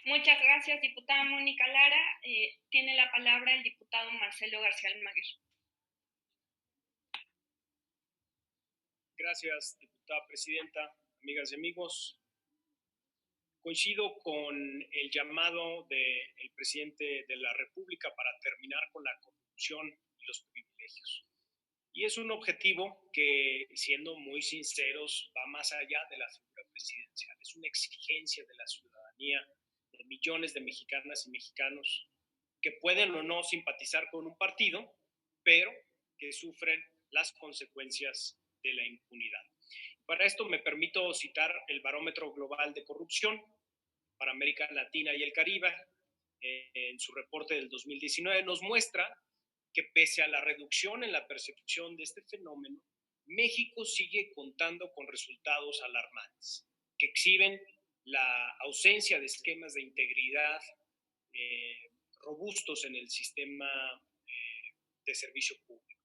Muchas gracias, diputada Mónica Lara. Tiene la palabra el diputado Marcelo García Almaguer. Gracias, diputada presidenta, amigas y amigos. Coincido con el llamado del presidente de la República para terminar con la corrupción y los privilegios. Y es un objetivo que, siendo muy sinceros, va más allá de la figura presidencial. Es una exigencia de la ciudadanía, de millones de mexicanas y mexicanos que pueden o no simpatizar con un partido, pero que sufren las consecuencias de la impunidad. Para esto me permito citar el Barómetro Global de Corrupción para América Latina y el Caribe. En su reporte del 2019 nos muestra que pese a la reducción en la percepción de este fenómeno, México sigue contando con resultados alarmantes que exhiben la ausencia de esquemas de integridad robustos en el sistema de servicio público.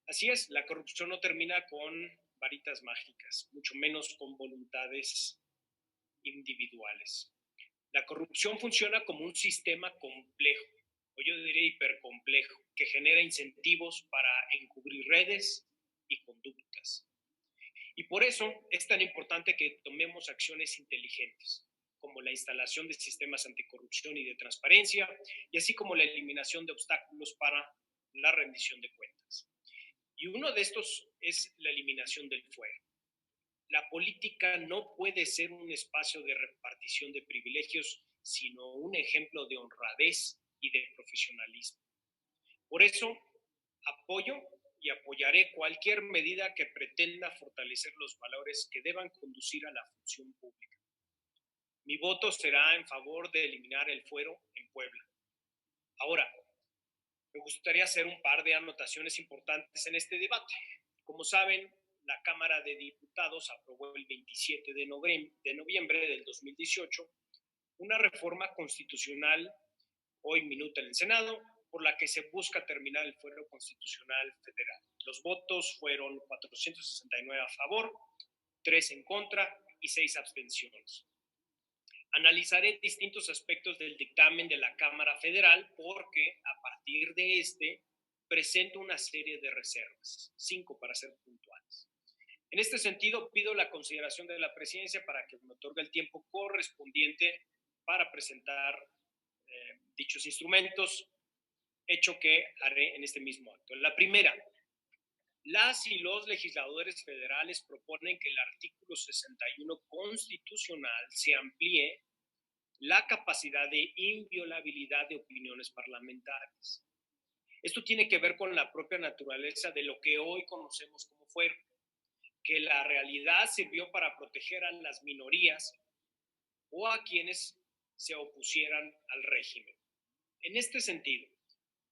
Así es, la corrupción no termina con varitas mágicas, mucho menos con voluntades individuales. La corrupción funciona como un sistema complejo, o yo diría hipercomplejo, que genera incentivos para encubrir redes y conductas. Y por eso es tan importante que tomemos acciones inteligentes, como la instalación de sistemas anticorrupción y de transparencia, y así como la eliminación de obstáculos para la rendición de cuentas. Y uno de estos es la eliminación del fuero. La política no puede ser un espacio de repartición de privilegios, sino un ejemplo de honradez y de profesionalismo. Por eso, apoyo y apoyaré cualquier medida que pretenda fortalecer los valores que deban conducir a la función pública. Mi voto será en favor de eliminar el fuero en Puebla. Ahora, me gustaría hacer un par de anotaciones importantes en este debate. Como saben, la Cámara de Diputados aprobó el 27 de noviembre del 2018 una reforma constitucional, hoy minuta en el Senado, por la que se busca terminar el fuero constitucional federal. Los votos fueron 469 a favor, 3 en contra y 6 abstenciones. Analizaré distintos aspectos del dictamen de la Cámara Federal porque a partir de este presento una serie de reservas, 5 para ser puntuales. En este sentido, pido la consideración de la presidencia para que me otorgue el tiempo correspondiente para presentar dichos instrumentos, hecho que haré en este mismo acto. La primera, las y los legisladores federales proponen que el artículo 61 constitucional se amplíe la capacidad de inviolabilidad de opiniones parlamentarias. Esto tiene que ver con la propia naturaleza de lo que hoy conocemos como fuero, que la realidad sirvió para proteger a las minorías o a quienes se opusieran al régimen. En este sentido,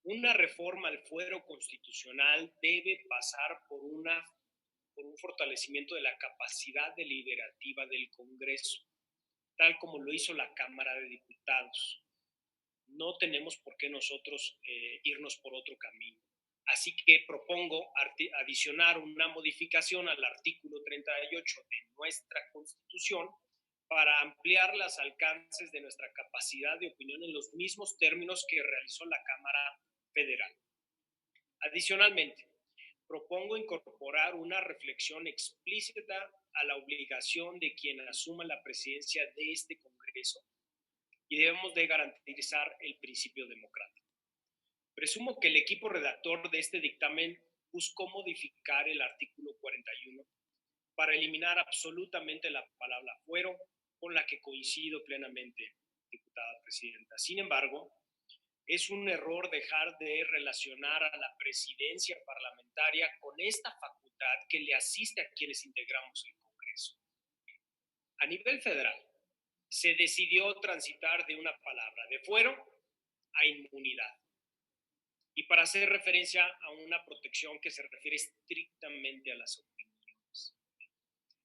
una reforma al fuero constitucional debe pasar por un fortalecimiento de la capacidad deliberativa del Congreso, tal como lo hizo la Cámara de Diputados. No tenemos por qué nosotros irnos por otro camino. Así que propongo adicionar una modificación al artículo 38 de nuestra Constitución para ampliar los alcances de nuestra capacidad de opinión en los mismos términos que realizó la Cámara Federal. Adicionalmente, propongo incorporar una reflexión explícita a la obligación de quien asuma la presidencia de este Congreso y debemos de garantizar el principio democrático. Presumo que el equipo redactor de este dictamen buscó modificar el artículo 41 para eliminar absolutamente la palabra fuero, con la que coincido plenamente, diputada presidenta. Sin embargo, es un error dejar de relacionar a la presidencia parlamentaria con esta facultad que le asiste a quienes integramos el Congreso. A nivel federal, se decidió transitar de una palabra de fuero a inmunidad. Y para hacer referencia a una protección que se refiere estrictamente a las opiniones.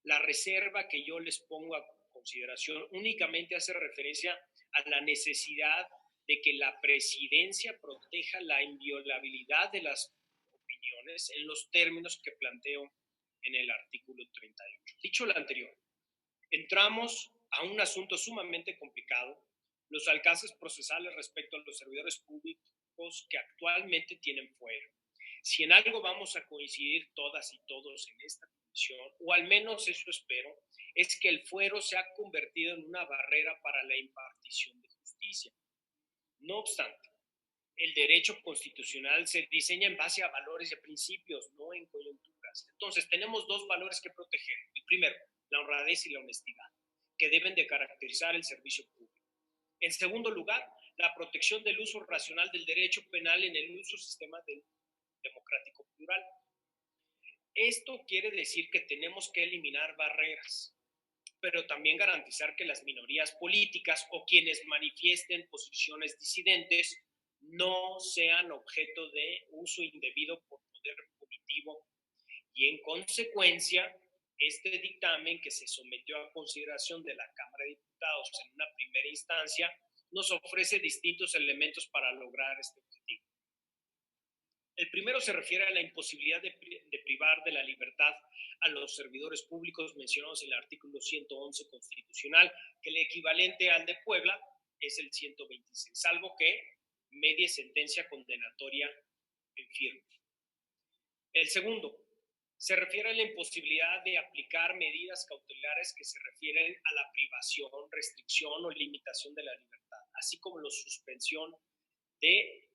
La reserva que yo les pongo a consideración únicamente hace referencia a la necesidad de que la presidencia proteja la inviolabilidad de las opiniones en los términos que planteo en el artículo 38. Dicho lo anterior, entramos a un asunto sumamente complicado los alcances procesales respecto a los servidores públicos que actualmente tienen fuero. Si en algo vamos a coincidir todas y todos en esta comisión, o al menos eso espero, es que el fuero se ha convertido en una barrera para la impartición de justicia. No obstante, el derecho constitucional se diseña en base a valores y principios, no en coyunturas. Entonces, tenemos dos valores que proteger. El primero, la honradez y la honestidad, que deben de caracterizar el servicio público. En segundo lugar, la protección del uso racional del derecho penal en el uso sistema democrático plural. Esto quiere decir que tenemos que eliminar barreras, pero también garantizar que las minorías políticas o quienes manifiesten posiciones disidentes no sean objeto de uso indebido por poder punitivo, y en consecuencia, este dictamen que se sometió a consideración de la Cámara de Diputados en una primera instancia nos ofrece distintos elementos para lograr este objetivo. El primero se refiere a la imposibilidad de privar de la libertad a los servidores públicos mencionados en el artículo 111 constitucional, que el equivalente al de Puebla es el 126, salvo que medie sentencia condenatoria en firme. El segundo se refiere a la imposibilidad de aplicar medidas cautelares que se refieren a la privación, restricción o limitación de la libertad, así como la suspensión de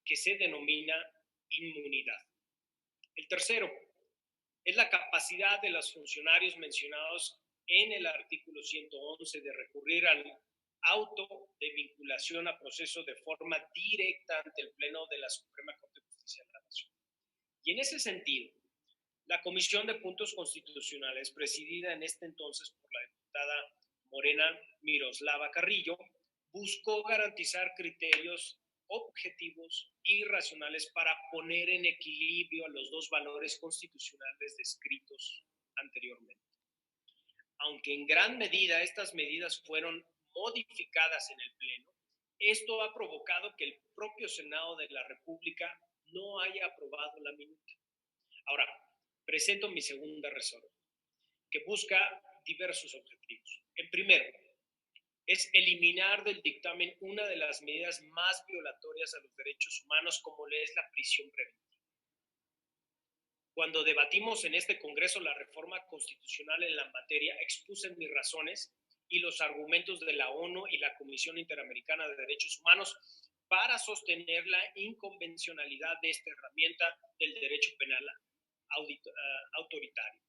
que se denomina inmunidad. El tercero es la capacidad de los funcionarios mencionados en el artículo 111 de recurrir al auto de vinculación a proceso de forma directa ante el Pleno de la Suprema Corte de Justicia de la Nación. Y en ese sentido, la Comisión de Puntos Constitucionales, presidida en este entonces por la diputada morena Miroslava Carrillo, buscó garantizar criterios objetivos y racionales para poner en equilibrio a los dos valores constitucionales descritos anteriormente. Aunque en gran medida estas medidas fueron modificadas en el Pleno, esto ha provocado que el propio Senado de la República no haya aprobado la minuta. Ahora, presento mi segunda reserva, que busca diversos objetivos. El primero es eliminar del dictamen una de las medidas más violatorias a los derechos humanos, como le es la prisión preventiva. Cuando debatimos en este Congreso la reforma constitucional en la materia, expuse mis razones y los argumentos de la ONU y la Comisión Interamericana de Derechos Humanos para sostener la inconvencionalidad de esta herramienta del derecho penal autoritario.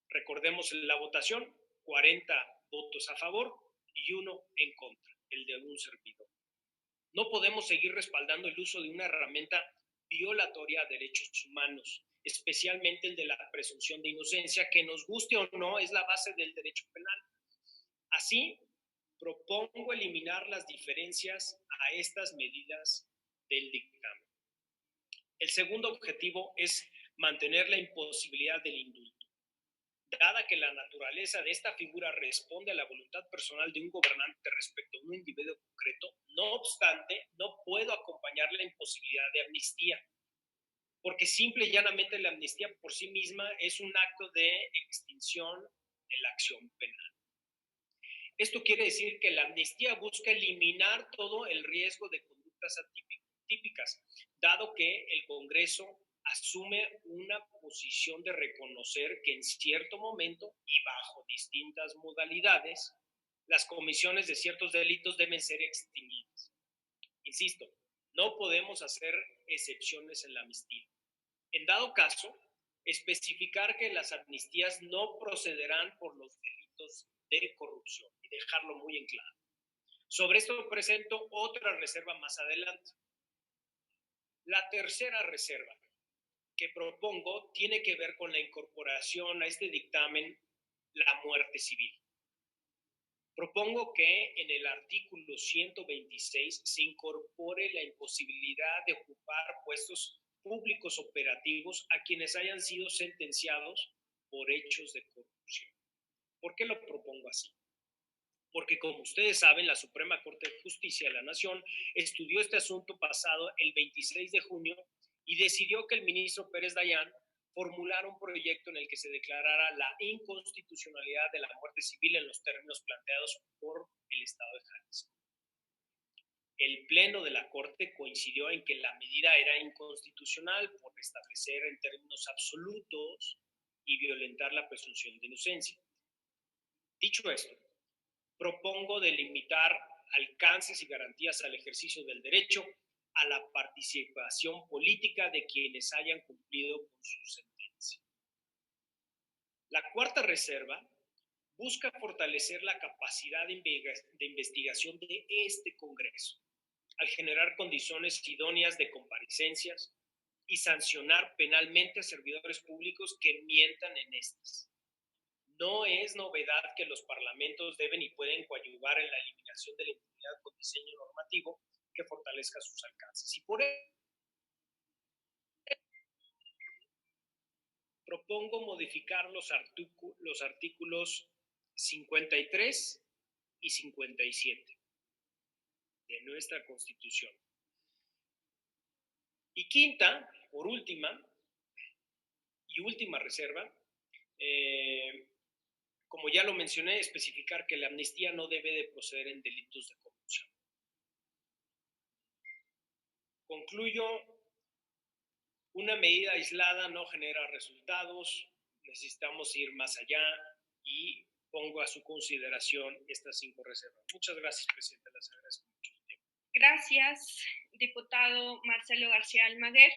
Recordemos la votación: 40 votos a favor y 1 en contra, el de un servidor. No podemos seguir respaldando el uso de una herramienta violatoria a derechos humanos, especialmente el de la presunción de inocencia, que nos guste o no es la base del derecho penal. Así, propongo eliminar las diferencias a estas medidas del dictamen. El segundo objetivo es mantener la imposibilidad del indulto. Dada que la naturaleza de esta figura responde a la voluntad personal de un gobernante respecto a un individuo concreto, no obstante, no puedo acompañar la imposibilidad de amnistía, porque simple y llanamente la amnistía por sí misma es un acto de extinción de la acción penal. Esto quiere decir que la amnistía busca eliminar todo el riesgo de conductas atípicas, dado que el Congreso asume una posición de reconocer que en cierto momento y bajo distintas modalidades, las comisiones de ciertos delitos deben ser extinguidas. Insisto, no podemos hacer excepciones en la amnistía. En dado caso, especificar que las amnistías no procederán por los delitos de corrupción y dejarlo muy en claro. Sobre esto presento otra reserva más adelante. La tercera reserva que propongo tiene que ver con la incorporación a este dictamen la muerte civil. Propongo que en el artículo 126 se incorpore la imposibilidad de ocupar puestos públicos operativos a quienes hayan sido sentenciados por hechos de corrupción. ¿Por qué lo propongo así? Porque, como ustedes saben, la Suprema Corte de Justicia de la Nación estudió este asunto pasado el 26 de junio y decidió que el ministro Pérez Dayán formulara un proyecto en el que se declarara la inconstitucionalidad de la muerte civil en los términos planteados por el Estado de Jalisco. El Pleno de la Corte coincidió en que la medida era inconstitucional por establecer en términos absolutos y violentar la presunción de inocencia. Dicho esto, propongo delimitar alcances y garantías al ejercicio del derecho a la participación política de quienes hayan cumplido con su sentencia. La cuarta reserva busca fortalecer la capacidad de investigación de este Congreso, al generar condiciones idóneas de comparecencias y sancionar penalmente a servidores públicos que mientan en estas. No es novedad que los parlamentos deben y pueden coadyuvar en la eliminación de la impunidad con diseño normativo que fortalezca sus alcances. Y por ello propongo modificar los artículos 53 y 57 de nuestra Constitución. Y quinta, por última, y última reserva, como ya lo mencioné, especificar que la amnistía no debe de proceder en delitos de corrupción. Concluyo, una medida aislada no genera resultados, necesitamos ir más allá y pongo a su consideración estas 5 reservas. Muchas gracias, presidente, les agradezco mucho su tiempo. Gracias, diputado Marcelo García Almaguer.